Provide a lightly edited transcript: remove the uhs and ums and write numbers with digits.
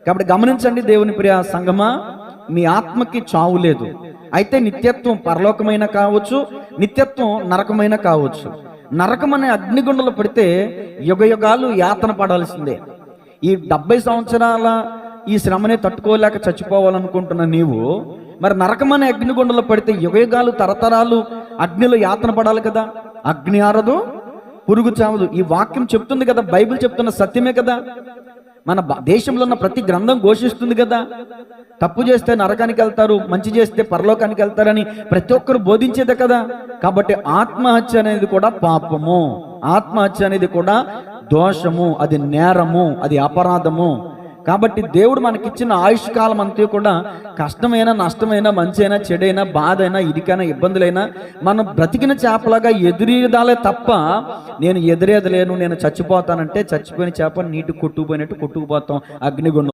కాబట్టి గమనించండి దేవుని ప్రియ సంగమా, మీ ఆత్మకి చావు లేదు. అయితే నిత్యత్వం పరలోకమైన కావచ్చు, నిత్యత్వం నరకమైన కావచ్చు. నరకం అనే అగ్నిగుండంలో పడితే యుగ యుగాలు యాతన పడాల్సిందే. ఈ 70 సంవత్సరాల ఈ శ్రమనే తట్టుకోలేక చచ్చిపోవాలనుకుంటున్న నీవు మరి నరకం అనే అగ్నిగుండంలో పడితే యుగ యుగాలు తరతరాలు అగ్నిలో యాతన పడాలి కదా. అగ్ని ఆరదు, పురుగు చావదు. ఈ వాక్యం చెప్తుంది కదా, బైబిల్ చెప్తున్న సత్యమే కదా. మన దేశంలో ఉన్న ప్రతి గ్రంథం ఘోషిస్తుంది కదా. తప్పు చేస్తే నరకానికి వెళ్తారు, మంచి చేస్తే పరలోకానికి వెళ్తారని ప్రతి ఒక్కరు బోధించేదే కదా. కాబట్టి ఆత్మహత్య అనేది కూడా పాపము, ఆత్మహత్య అనేది కూడా దోషము, అది నేరము, అది అపరాధము. కాబట్టి దేవుడు మనకిచ్చిన ఆయుష్కాలం అంతా కూడా కష్టమైనా, నష్టమైనా, మంచైనా, చెడైనా, బాధ అయినా, ఇదికైనా, ఇబ్బందులైనా మనం బ్రతికిన చేపలాగా ఎదురీదాలే తప్ప నేను ఎదురేదలేను, నేను చచ్చిపోతానంటే చచ్చిపోయిన చేప నీటి కొట్టుకుపోయినట్టు కొట్టుకుపోతాం అగ్నిగుండం.